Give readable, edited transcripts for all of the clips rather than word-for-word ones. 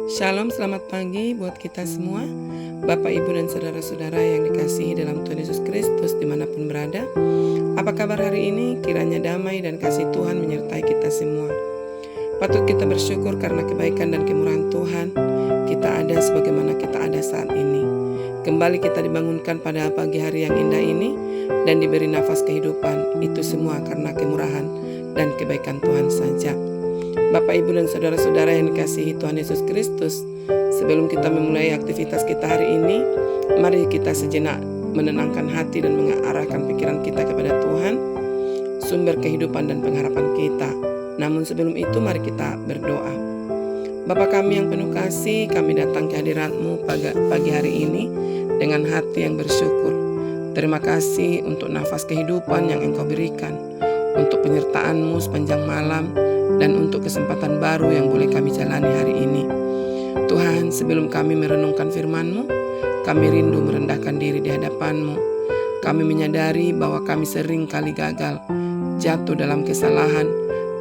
Shalom, selamat pagi buat kita semua, Bapak, Ibu, dan saudara-saudara yang dikasihi dalam Tuhan Yesus Kristus dimanapun berada. Apa kabar hari ini? Kiranya damai dan kasih Tuhan menyertai kita semua. Patut kita bersyukur karena kebaikan dan kemurahan Tuhan. Kita ada sebagaimana kita ada saat ini. Kembali kita dibangunkan pada pagi hari yang indah ini dan diberi nafas kehidupan. Itu semua karena kemurahan dan kebaikan Tuhan saja. Bapak, Ibu, dan saudara-saudara yang dikasihi Tuhan Yesus Kristus, sebelum kita memulai aktivitas kita hari ini, mari kita sejenak menenangkan hati dan mengarahkan pikiran kita kepada Tuhan, sumber kehidupan dan pengharapan kita. Namun sebelum itu mari kita berdoa. Bapa kami yang penuh kasih, kami datang ke hadirat-Mu pagi hari ini dengan hati yang bersyukur. Terima kasih untuk nafas kehidupan yang Engkau berikan, untuk penyertaan-Mu sepanjang malam, dan untuk kesempatan baru yang boleh kami jalani hari ini. Tuhan, sebelum kami merenungkan firman-Mu, kami rindu merendahkan diri di hadapan-Mu. Kami menyadari bahwa kami sering kali gagal, jatuh dalam kesalahan,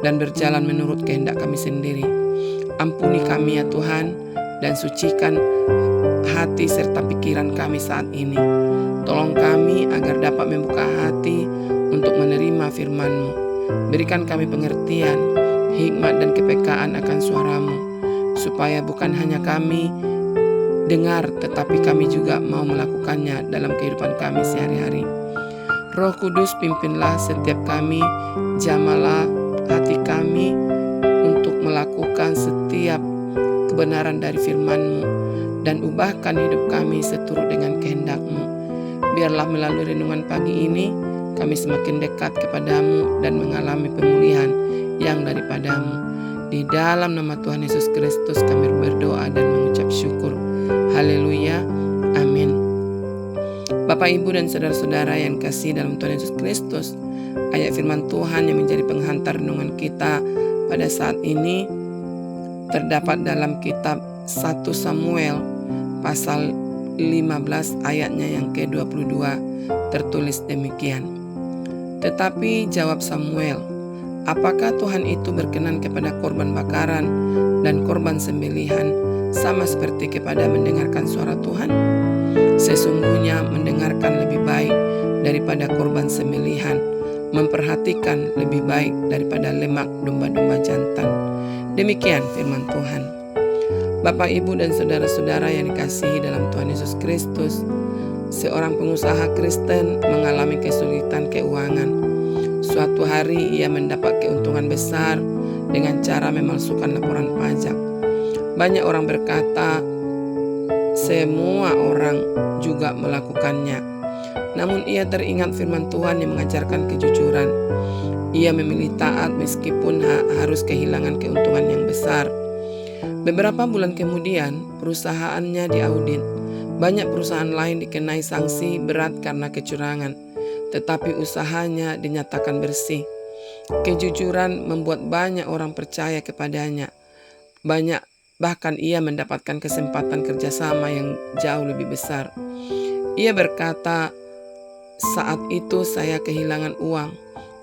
dan berjalan menurut kehendak kami sendiri. Ampuni kami ya Tuhan, dan sucikan hati serta pikiran kami saat ini. Tolong kami agar dapat membuka hati untuk menerima firman-Mu. Berikan kami pengertian, hikmat dan kepekaan akan suara-Mu, supaya bukan hanya kami dengar, tetapi kami juga mau melakukannya dalam kehidupan kami sehari-hari. Roh Kudus, pimpinlah setiap kami, jamalah hati kami untuk melakukan setiap kebenaran dari firman-Mu, dan ubahkan hidup kami seturut dengan kehendak-Mu. Biarlah melalui renungan pagi ini, kami semakin dekat kepadamu dan mengalami pemulihan yang daripada-Mu. Di dalam nama Tuhan Yesus Kristus kami berdoa dan mengucap syukur. Haleluya. Amin. Bapak, Ibu, dan saudara-saudara yang kasih dalam Tuhan Yesus Kristus, ayat firman Tuhan yang menjadi penghantar renungan kita pada saat ini terdapat dalam kitab 1 Samuel pasal 15 ayatnya yang ke-22, tertulis demikian. Tetapi jawab Samuel, apakah Tuhan itu berkenan kepada korban bakaran dan korban sembelihan sama seperti kepada mendengarkan suara Tuhan? Sesungguhnya mendengarkan lebih baik daripada korban sembelihan, memperhatikan lebih baik daripada lemak domba-domba jantan. Demikian firman Tuhan. Bapak, Ibu, dan saudara-saudara yang dikasihi dalam Tuhan Yesus Kristus, seorang pengusaha Kristen mengalami kesulitan keuangan. Suatu hari ia mendapat keuntungan besar dengan cara memalsukan laporan pajak. Banyak orang berkata, semua orang juga melakukannya. Namun ia teringat firman Tuhan yang mengajarkan kejujuran. Ia memilih taat meskipun harus kehilangan keuntungan yang besar. Beberapa bulan kemudian, perusahaannya diaudit. Banyak perusahaan lain dikenai sanksi berat karena kecurangan, tetapi usahanya dinyatakan bersih. Kejujuran membuat banyak orang percaya kepadanya. Bahkan ia mendapatkan kesempatan kerjasama yang jauh lebih besar. Ia berkata, saat itu saya kehilangan uang,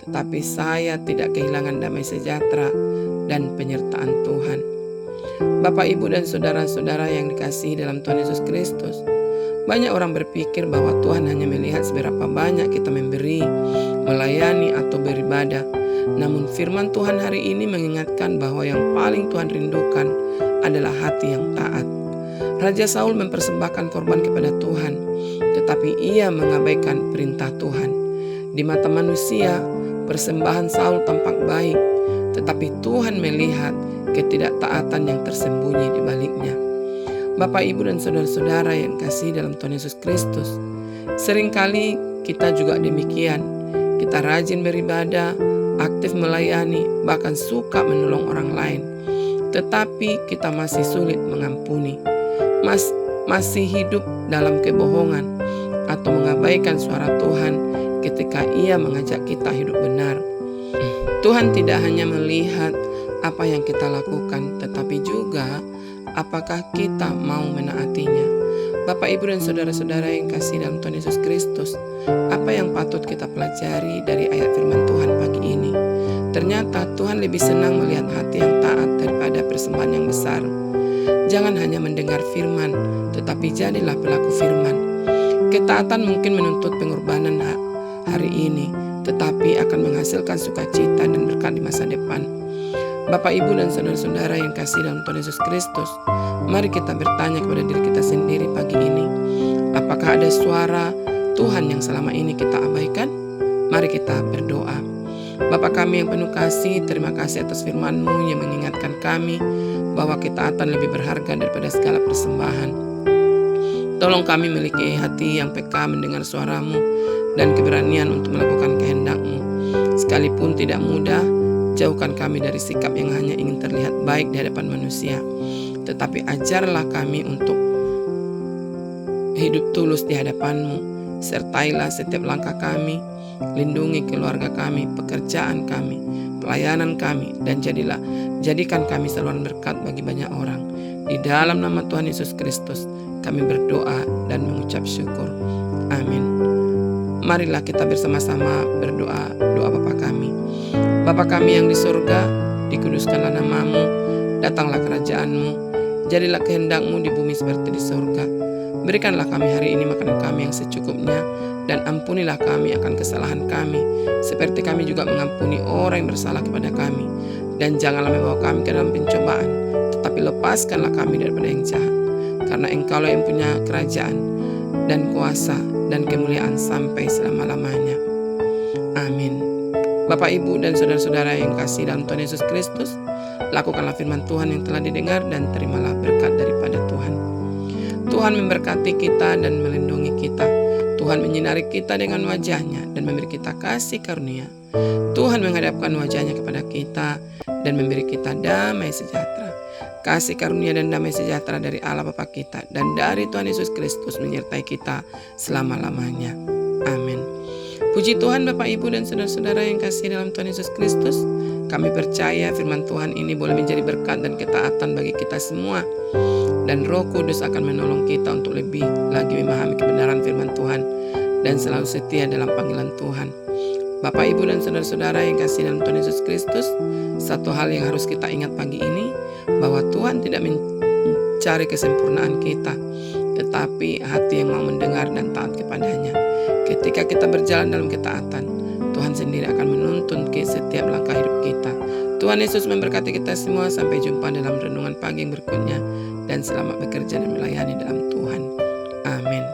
tetapi saya tidak kehilangan damai sejahtera dan penyertaan Tuhan. Bapak, Ibu, dan saudara-saudara yang dikasihi dalam Tuhan Yesus Kristus, banyak orang berpikir bahwa Tuhan hanya melihat seberapa banyak kita memberi, melayani, atau beribadah. Namun firman Tuhan hari ini mengingatkan bahwa yang paling Tuhan rindukan adalah hati yang taat. Raja Saul mempersembahkan korban kepada Tuhan, tetapi ia mengabaikan perintah Tuhan. Di mata manusia, persembahan Saul tampak baik, tetapi Tuhan melihat ketidaktaatan yang tersembunyi di baliknya. Bapak, Ibu, dan saudara-saudara yang kasih dalam Tuhan Yesus Kristus, seringkali kita juga demikian. Kita rajin beribadah, aktif melayani, bahkan suka menolong orang lain, tetapi kita masih sulit mengampuni, masih hidup dalam kebohongan, atau mengabaikan suara Tuhan ketika Ia mengajak kita hidup benar. Tuhan tidak hanya melihat apa yang kita lakukan, tetapi juga apakah kita mau menaatinya. Bapak, Ibu, dan saudara-saudara yang kasih dalam Tuhan Yesus Kristus, apa yang patut kita pelajari dari ayat firman Tuhan pagi ini? Ternyata Tuhan lebih senang melihat hati yang taat daripada persembahan yang besar. Jangan hanya mendengar firman, tetapi jadilah pelaku firman. Ketaatan mungkin menuntut pengorbanan hari ini, tetapi akan menghasilkan sukacita dan berkat di masa depan. Bapak, Ibu, dan saudara-saudara yang kasih dalam Tuhan Yesus Kristus, mari kita bertanya kepada diri kita sendiri pagi ini, apakah ada suara Tuhan yang selama ini kita abaikan? Mari kita berdoa. Bapa kami yang penuh kasih, terima kasih atas firman-Mu yang mengingatkan kami bahwa ketaatan lebih berharga daripada segala persembahan. Tolong kami memiliki hati yang peka mendengar suara-Mu dan keberanian untuk melakukan kehendak-Mu. Sekalipun tidak mudah, jauhkan kami dari sikap yang hanya ingin terlihat baik di hadapan manusia. Tetapi ajarlah kami untuk hidup tulus di hadapan-Mu. Sertailah setiap langkah kami, lindungi keluarga kami, pekerjaan kami, pelayanan kami, dan jadikan kami saluran berkat bagi banyak orang. Di dalam nama Tuhan Yesus Kristus, kami berdoa dan mengucap syukur. Amin. Marilah kita bersama-sama berdoa doa Bapa kami. Bapa kami yang di surga, dikuduskanlah nama-Mu, datanglah kerajaan-Mu, jadilah kehendak-Mu di bumi seperti di surga. Berikanlah kami hari ini makanan kami yang secukupnya, dan ampunilah kami akan kesalahan kami, seperti kami juga mengampuni orang yang bersalah kepada kami. Dan janganlah membawa kami ke dalam pencobaan, tetapi lepaskanlah kami daripada yang jahat. Karena Engkaulah yang punya kerajaan, dan kuasa, dan kemuliaan sampai selama-lamanya. Amin. Bapak, Ibu, dan saudara-saudara yang kasih dalam Tuhan Yesus Kristus, lakukanlah firman Tuhan yang telah didengar dan terimalah berkat daripada Tuhan. Tuhan memberkati kita dan melindungi kita. Tuhan menyinari kita dengan wajah-Nya dan memberi kita kasih karunia. Tuhan menghadapkan wajah-Nya kepada kita dan memberi kita damai sejahtera. Kasih karunia dan damai sejahtera dari Allah Bapa kita dan dari Tuhan Yesus Kristus menyertai kita selama-lamanya. Amin. Puji Tuhan Bapak, Ibu, dan saudara-saudara yang kasih dalam Tuhan Yesus Kristus. Kami percaya firman Tuhan ini boleh menjadi berkat dan ketaatan bagi kita semua. Dan Roh Kudus akan menolong kita untuk lebih lagi memahami kebenaran firman Tuhan dan selalu setia dalam panggilan Tuhan. Bapak, Ibu, dan saudara-saudara yang kasih dalam Tuhan Yesus Kristus, satu hal yang harus kita ingat pagi ini, bahwa Tuhan tidak mencari kesempurnaan kita, tetapi hati yang mau mendengar dan taat kepadanya. Ketika kita berjalan dalam ketaatan, Tuhan sendiri akan menuntun ke setiap langkah hidup kita. Tuhan Yesus memberkati kita semua. Sampai jumpa dalam renungan pagi yang berikutnya, dan selamat bekerja dan melayani dalam Tuhan. Amin.